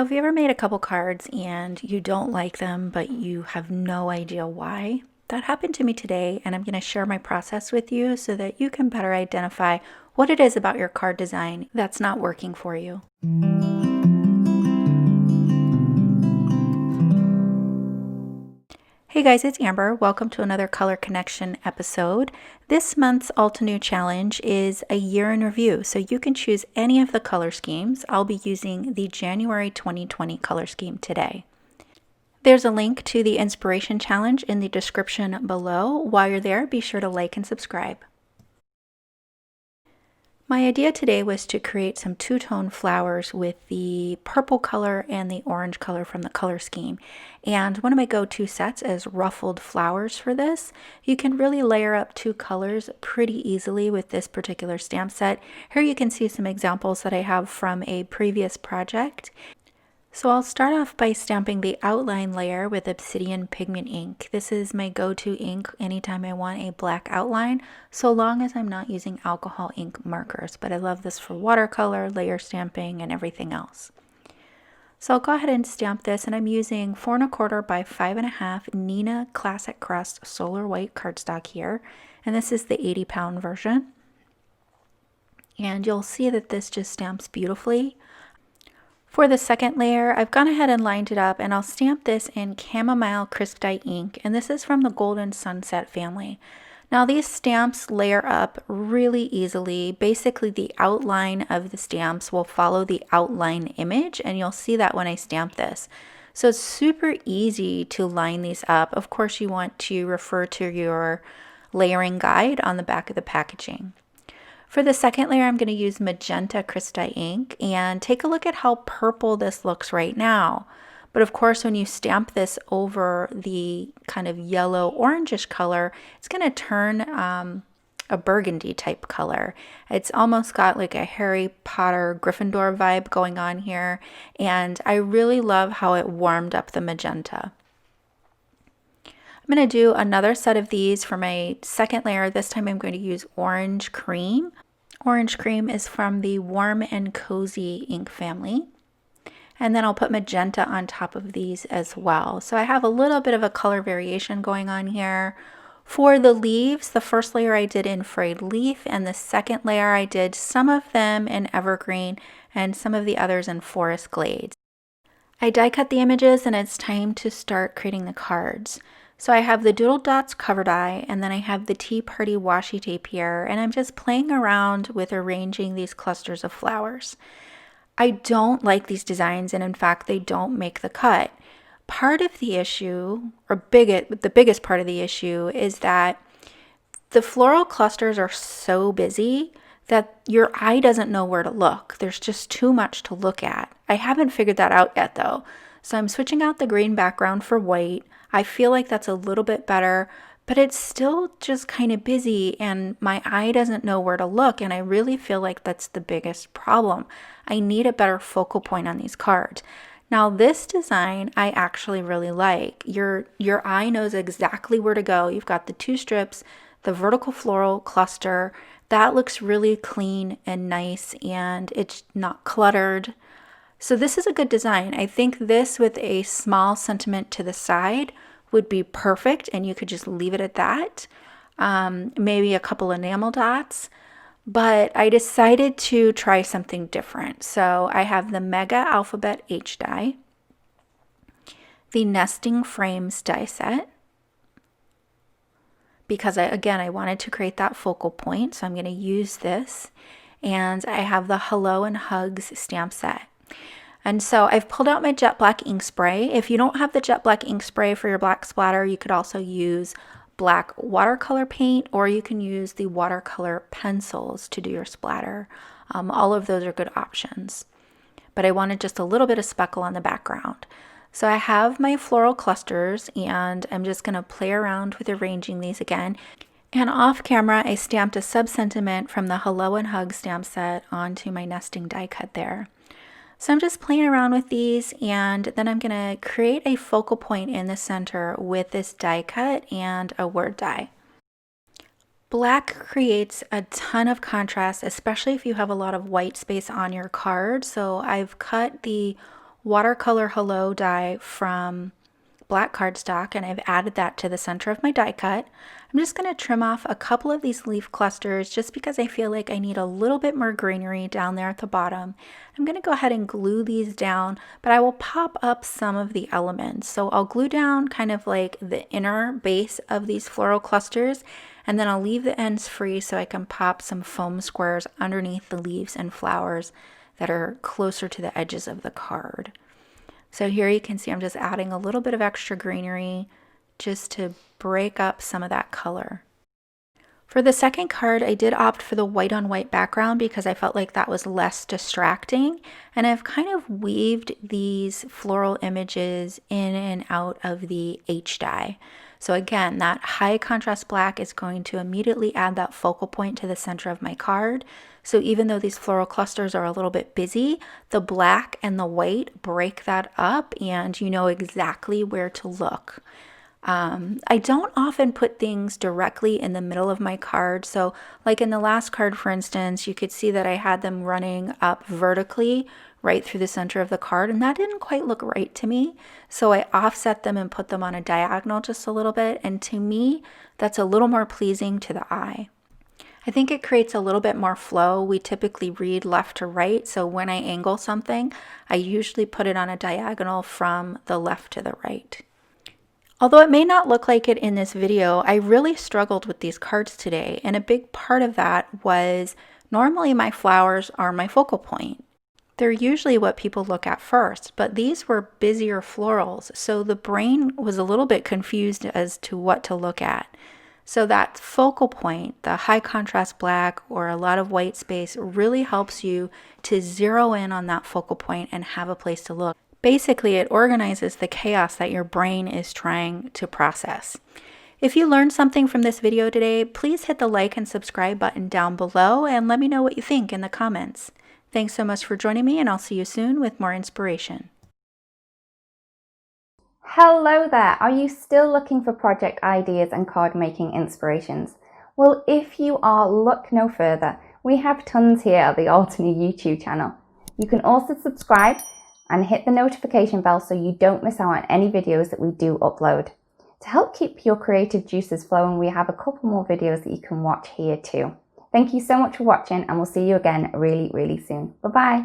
Have you ever made a couple cards and you don't like them, but you have no idea why? That happened to me today, and I'm going to share my process with you so that you can better identify what it is about your card design that's not working for you. Hey guys, it's Amber. Welcome to another Color Connection episode. This month's Alta New Challenge is a year in review, so you can choose any of the color schemes. I'll be using the January 2020 color scheme today. There's a link to the Inspiration Challenge in the description below. While you're there, be sure to like and subscribe. My idea today was to create some two-tone flowers with the purple color and the orange color from the color scheme. And one of my go-to sets is Ruffled flowers for this. You can really layer up two colors pretty easily with this particular stamp set. Here you can see some examples that I have from a previous project. So I'll start off by stamping the outline layer with Obsidian Pigment Ink. This is my go-to ink anytime I want a black outline, so long as I'm not using alcohol ink markers, but I love this for watercolor, layer stamping, and everything else. So I'll go ahead and stamp this, and I'm using 4 1/4 by 5 1/2 Nina Classic Crust Solar White cardstock here, and this is the 80-pound version. And you'll see that this just stamps beautifully. For the second layer, I've gone ahead and lined it up, and I'll stamp this in Chamomile Crisp Dye Ink, and this is from the Golden Sunset family. Now these stamps layer up really easily. Basically the outline of the stamps will follow the outline image, and you'll see that when I stamp this. So it's super easy to line these up. Of course, you want to refer to your layering guide on the back of the packaging. For the second layer, I'm going to use Magenta Crisp Dye Ink, and take a look at how purple this looks right now. But of course, when you stamp this over the kind of yellow orangish color, it's going to turn a burgundy type color. It's almost got like a Harry Potter Gryffindor vibe going on here, and I really love how it warmed up the magenta. I'm going to do another set of these for my second layer. This time I'm going to use Orange Cream. Orange Cream is from the Warm and Cozy ink family. And then I'll put magenta on top of these as well. So I have a little bit of a color variation going on here. For the leaves, the first layer I did in Frayed Leaf, and the second layer I did some of them in Evergreen and some of the others in Forest Glades. I die cut the images, and it's time to start creating the cards. So I have the Doodled Dots cover die, and then I have the Tea Party washi tape here, and I'm just playing around with arranging these clusters of flowers. I don't like these designs, and in fact they don't make the cut. Part of the issue, or the biggest part of the issue, is that the floral clusters are so busy that your eye doesn't know where to look. There's just too much to look at. I haven't figured that out yet though. So I'm switching out the green background for white. I feel like that's a little bit better, but it's still just kind of busy and my eye doesn't know where to look, and I really feel like that's the biggest problem. I need a better focal point on these cards. Now this design I actually really like. Your eye knows exactly where to go. You've got the two strips, the vertical floral cluster. That looks really clean and nice, and it's not cluttered. So this is a good design. I think this with a small sentiment to the side would be perfect, and you could just leave it at that. Maybe a couple enamel dots, but I decided to try something different. So I have the Mega Alphabet H die, the Nesting Frames die set, because I wanted to create that focal point, so I'm going to use this. And I have the Hello and Hugs stamp set. And so I've pulled out my jet black ink spray. If you don't have the jet black ink spray for your black splatter, you could also use black watercolor paint, or you can use the watercolor pencils to do your splatter. All of those are good options. But I wanted just a little bit of speckle on the background. So I have my floral clusters, and I'm just going to play around with arranging these again. And off camera, I stamped a sub-sentiment from the Hello and Hug stamp set onto my nesting die cut there. So I'm just playing around with these, and then I'm going to create a focal point in the center with this die cut and a word die. Black creates a ton of contrast, especially if you have a lot of white space on your card. So I've cut the Watercolor Hello dye from black cardstock, and I've added that to the center of my die cut. I'm just going to trim off a couple of these leaf clusters just because I feel like I need a little bit more greenery down there at the bottom. I'm going to go ahead and glue these down, but I will pop up some of the elements. So I'll glue down kind of like the inner base of these floral clusters, and then I'll leave the ends free so I can pop some foam squares underneath the leaves and flowers that are closer to the edges of the card. So here you can see I'm just adding a little bit of extra greenery just to break up some of that color. For the second card, I did opt for the white on white background because I felt like that was less distracting, and I've kind of weaved these floral images in and out of the H dye. So again, that high contrast black is going to immediately add that focal point to the center of my card. So even though these floral clusters are a little bit busy, the black and the white break that up and you know exactly where to look. I don't often put things directly in the middle of my card. So like in the last card, for instance, you could see that I had them running up vertically right through the center of the card, and that didn't quite look right to me. So I offset them and put them on a diagonal just a little bit. And to me, that's a little more pleasing to the eye. I think it creates a little bit more flow. We typically read left to right, so when I angle something, I usually put it on a diagonal from the left to the right. Although it may not look like it in this video, I really struggled with these cards today, and a big part of that was normally my flowers are my focal point. They're usually what people look at first, but these were busier florals, so the brain was a little bit confused as to what to look at. So that focal point, the high contrast black or a lot of white space, really helps you to zero in on that focal point and have a place to look. Basically, it organizes the chaos that your brain is trying to process. If you learned something from this video today, please hit the like and subscribe button down below and let me know what you think in the comments. Thanks so much for joining me, and I'll see you soon with more inspiration. Hello there! Are you still looking for project ideas and card making inspirations? Well, if you are, look no further. We have tons here at the Alternate YouTube channel. You can also subscribe and hit the notification bell so you don't miss out on any videos that we do upload. To help keep your creative juices flowing, we have a couple more videos that you can watch here too. Thank you so much for watching, and we'll see you again really, really soon. Bye-bye.